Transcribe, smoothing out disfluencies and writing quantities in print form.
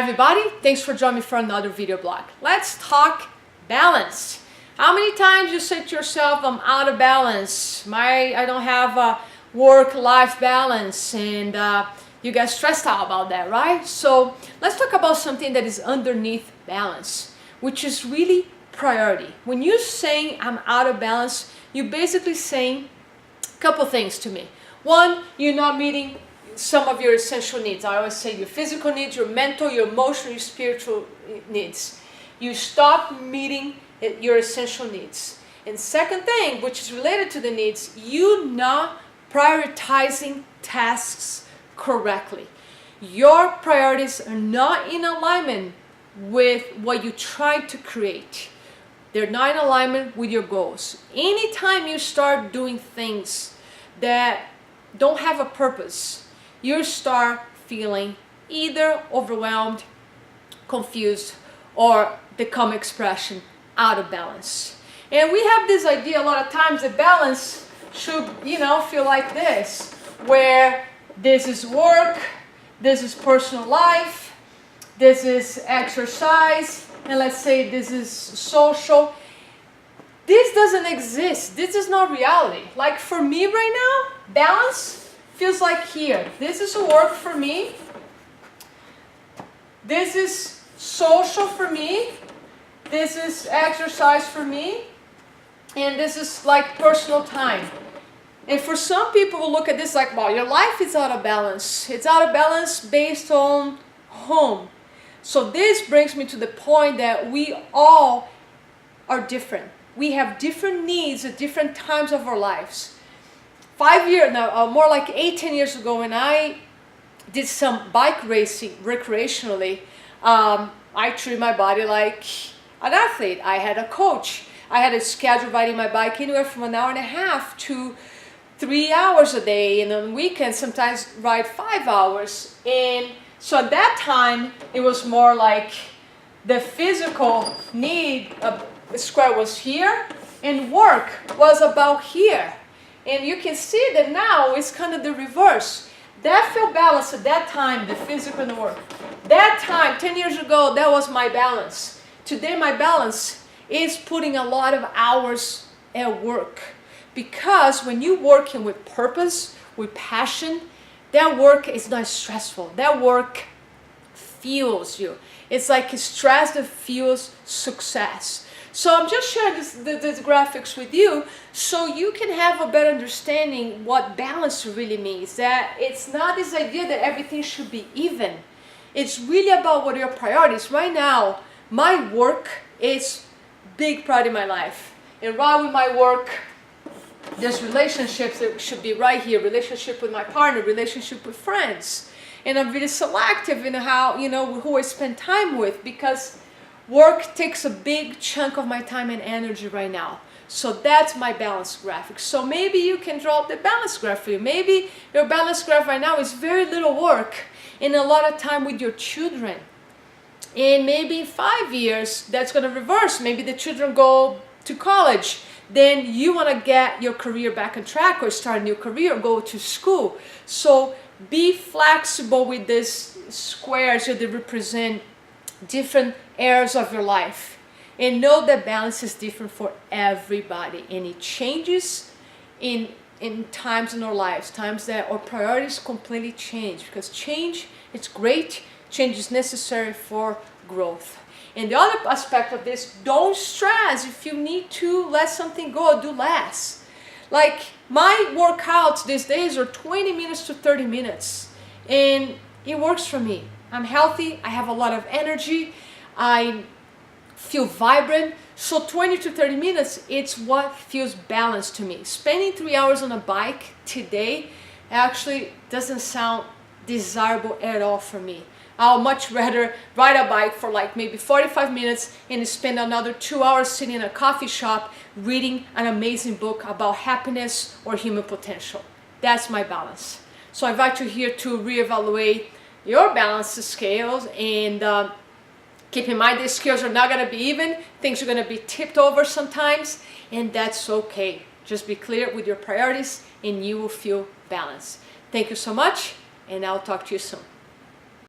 Everybody, thanks for joining me for another video blog. Let's talk balance. How many times you say to yourself, I'm out of balance, I don't have a work-life balance, and you get stressed out about that, right? So let's talk about something that is underneath balance, which is really priority. When you're saying I'm out of balance, you're basically saying a couple things to me. One, you're not meeting some of your essential needs. I always say your physical needs, your mental, your emotional, your spiritual needs. You stop meeting your essential needs. And second thing, which is related to the needs, you not prioritizing tasks correctly. Your priorities are not in alignment with what you try to create. They're not in alignment with your goals. Anytime you start doing things that don't have a purpose, you start feeling either overwhelmed, confused, or the common expression, out of balance. And we have this idea a lot of times that balance should, feel like this, where this is work, this is personal life, this is exercise, and let's say this is social. This doesn't exist. This is not reality. Like for me right now, balance feels like here. This is work for me. This is social for me. This is exercise for me. And this is like personal time. And for some people who look at this like, wow, your life is out of balance. It's out of balance based on home. So this brings me to the point that we all are different. We have different needs at different times of our lives. 5 years now, more like 10 years ago, when I did some bike racing recreationally, I treated my body like an athlete. I had a coach. I had a schedule riding my bike anywhere from an hour and a half to 3 hours a day, and on weekends sometimes ride 5 hours. And so at that time, it was more like the physical need of the square was here, and work was about here. And you can see that now it's kind of the reverse. That felt balanced at that time, the physical and the work. That time, 10 years ago, that was my balance. Today, my balance is putting a lot of hours at work. Because when you're working with purpose, with passion, that work is not stressful. That work fuels you. It's like a stress that fuels success. So I'm just sharing this graphics with you so you can have a better understanding what balance really means. That it's not this idea that everything should be even. It's really about what are your priorities. Right now, my work is big part of my life. And right with my work, there's relationships that should be right here. Relationship with my partner, relationship with friends. And I'm really selective in how, who I spend time with, because work takes a big chunk of my time and energy right now. So that's my balance graphic. So maybe you can draw the balance graph for you. Maybe your balance graph right now is very little work and a lot of time with your children. And maybe in 5 years, that's going to reverse. Maybe the children go to college. Then you want to get your career back on track or start a new career or go to school. So be flexible with these squares that represent different areas of your life, and know that balance is different for everybody, and it changes in times in our lives, times that our priorities completely change, because change, it's great, change is necessary for growth. And the other aspect of this, don't stress. If you need to let something go, do less. Like my workouts these days are 20 minutes to 30 minutes, and it works for me. I'm healthy, I have a lot of energy, I feel vibrant. So 20 to 30 minutes, it's what feels balanced to me. Spending 3 hours on a bike today actually doesn't sound desirable at all for me. I'll much rather ride a bike for like maybe 45 minutes and spend another 2 hours sitting in a coffee shop reading an amazing book about happiness or human potential. That's my balance. So I invite you here to reevaluate your balance scales, and keep in mind these scales are not going to be even. Things are going to be tipped over sometimes, and that's okay. Just be clear with your priorities and you will feel balanced. Thank you so much, and I'll talk to you soon.